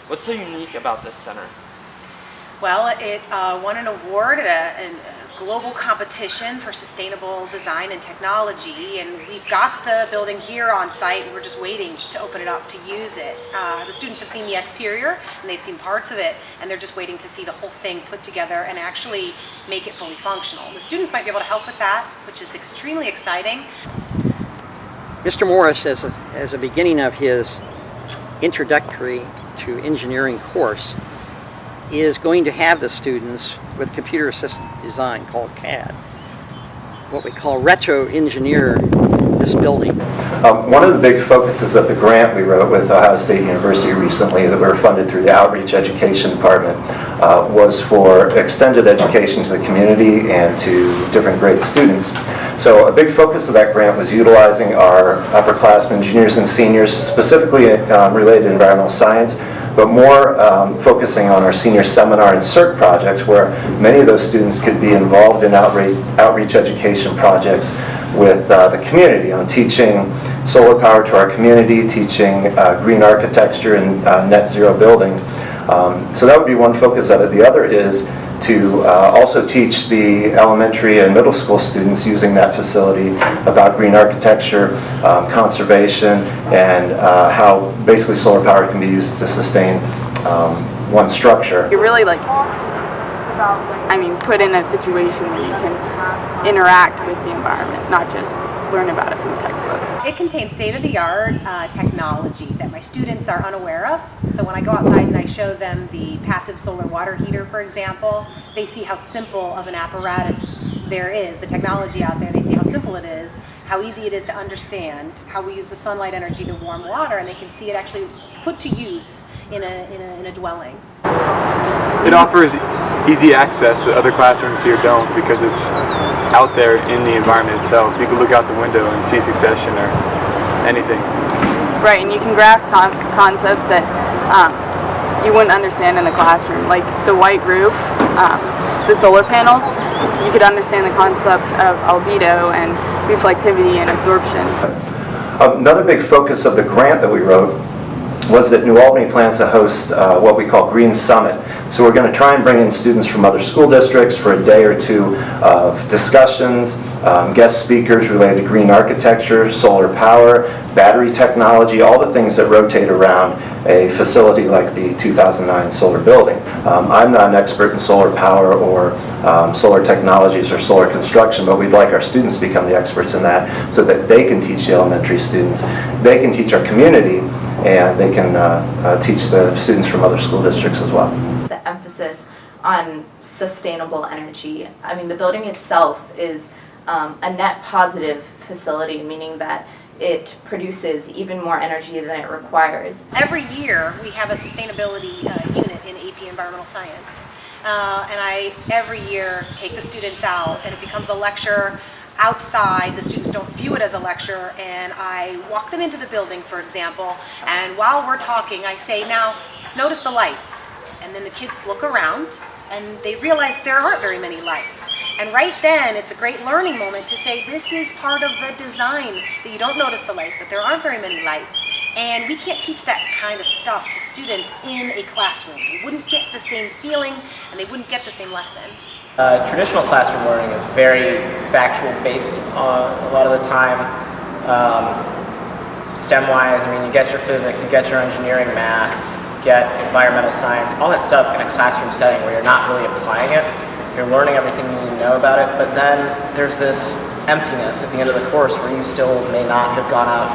What's so unique about this center? Well, it won an award at a global competition for sustainable design and technology, and we've got the building here on site, and we're just waiting to open it up to use it. The students have seen the exterior, and they've seen parts of it, and they're just waiting to see the whole thing put together and actually make it fully functional. The students might be able to help with that, which is extremely exciting. Mr. Morris, as a beginning of his introductory to engineering course, is going to have the students with computer assisted design called CAD, what we call retro engineer this building. One of the big focuses of the grant we wrote with Ohio State University recently that we were funded through the Outreach Education Department was for extended education to the community and to different grade students. So a big focus of that grant was utilizing our upperclassmen, juniors and seniors, specifically related to environmental science, but more focusing on our senior seminar and CERT projects, where many of those students could be involved in outreach education projects with the community on teaching solar power to our community, teaching green architecture and net zero building. So that would be one focus of it. The other is to also teach the elementary and middle school students using that facility about green architecture, conservation, and how basically solar power can be used to sustain one structure. You really put in a situation where you can interact with the environment, not just learn about it from a textbook. It contains state-of-the-art technology that my students are unaware of. So when I go outside and I show them the passive solar water heater, for example, they see how simple of an apparatus there is, the technology out there. They see how simple it is, how easy it is to understand, how we use the sunlight energy to warm water, and they can see it actually put to use in a dwelling. It offers easy access that other classrooms here don't, because it's out there in the environment itself. You can look out the window and see succession or anything. Right, and you can grasp concepts that you wouldn't understand in the classroom, like the white roof, the solar panels. You could understand the concept of albedo and reflectivity and absorption. Another big focus of the grant that we wrote was that New Albany plans to host what we call Green Summit. So we're going to try and bring in students from other school districts for a day or two of discussions, guest speakers related to green architecture, solar power, battery technology, all the things that rotate around a facility like the 2009 solar building. I'm not an expert in solar power or solar technologies or solar construction, but we'd like our students to become the experts in that so that they can teach the elementary students, they can teach our community, and they can teach the students from other school districts as well. The emphasis on sustainable energy. I mean, the building itself is a net positive facility, meaning that it produces even more energy than it requires. Every year we have a sustainability unit in AP Environmental Science, and I every year take the students out, and it becomes a lecture outside. The students don't view it as a lecture, and I walk them into the building, for example, and while we're talking I say, now notice the lights, and then the kids look around and they realize there aren't very many lights. And right then, it's a great learning moment to say, this is part of the design, that you don't notice the lights, that there aren't very many lights. And we can't teach that kind of stuff to students in a classroom. They wouldn't get the same feeling and they wouldn't get the same lesson. Traditional classroom learning is very factual based a lot of the time. STEM-wise, I mean, you get your physics, you get your engineering, math, you get environmental science, all that stuff in a classroom setting where you're not really applying it. You're learning everything you need to know about it, but then there's this emptiness at the end of the course where you still may not have gone out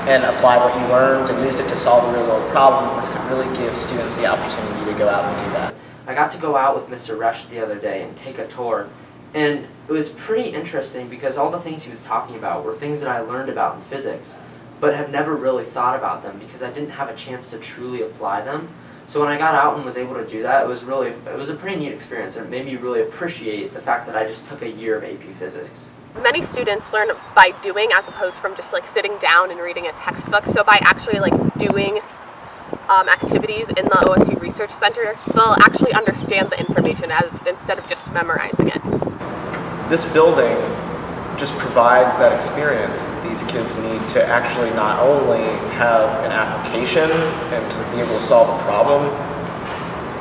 and applied what you learned and used it to solve a real-world problem. This could really give students the opportunity to go out and do that. I got to go out with Mr. Resch the other day and take a tour, and it was pretty interesting because all the things he was talking about were things that I learned about in physics, but have never really thought about them because I didn't have a chance to truly apply them. So when I got out and was able to do that, it was a pretty neat experience, and it made me really appreciate the fact that I just took a year of AP Physics. Many students learn by doing as opposed from just like sitting down and reading a textbook. So by actually like doing activities in the OSU Research Center, they'll actually understand the information instead of just memorizing it. This building just provides that experience that these kids need to actually not only have an application and to be able to solve a problem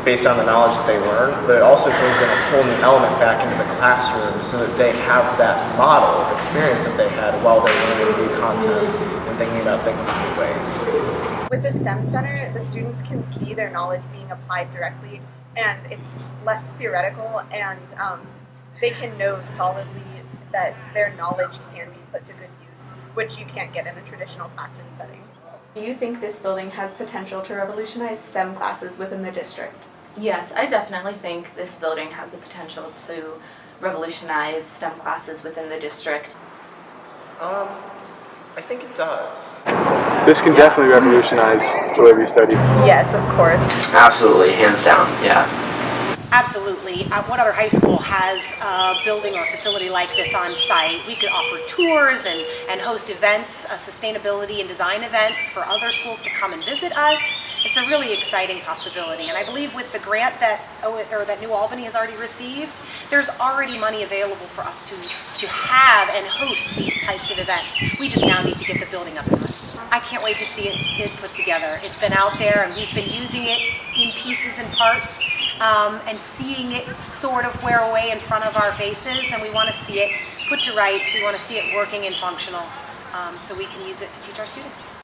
based on the knowledge that they learn, but it also brings in a whole new element back into the classroom so that they have that model of experience that they had while they're learning new content and thinking about things in new ways. With the STEM Center, the students can see their knowledge being applied directly, and it's less theoretical, and they can know solidly that their knowledge can be put to good use, which you can't get in a traditional classroom setting. Do you think this building has potential to revolutionize STEM classes within the district? Yes, I definitely think this building has the potential to revolutionize STEM classes within the district. I think it does. This can definitely revolutionize the way we study. Yes, of course. Absolutely, hands down, yeah. Absolutely. What other high school has a building or a facility like this on site? We could offer tours and host events, sustainability and design events for other schools to come and visit us. It's a really exciting possibility. And I believe with the grant that New Albany has already received, there's already money available for us to have and host these types of events. We just now need to get the building up and running. I can't wait to see it put together. It's been out there and we've been using it in pieces and parts. And seeing it sort of wear away in front of our faces, and we want to see it put to rights. We want to see it working and functional so we can use it to teach our students.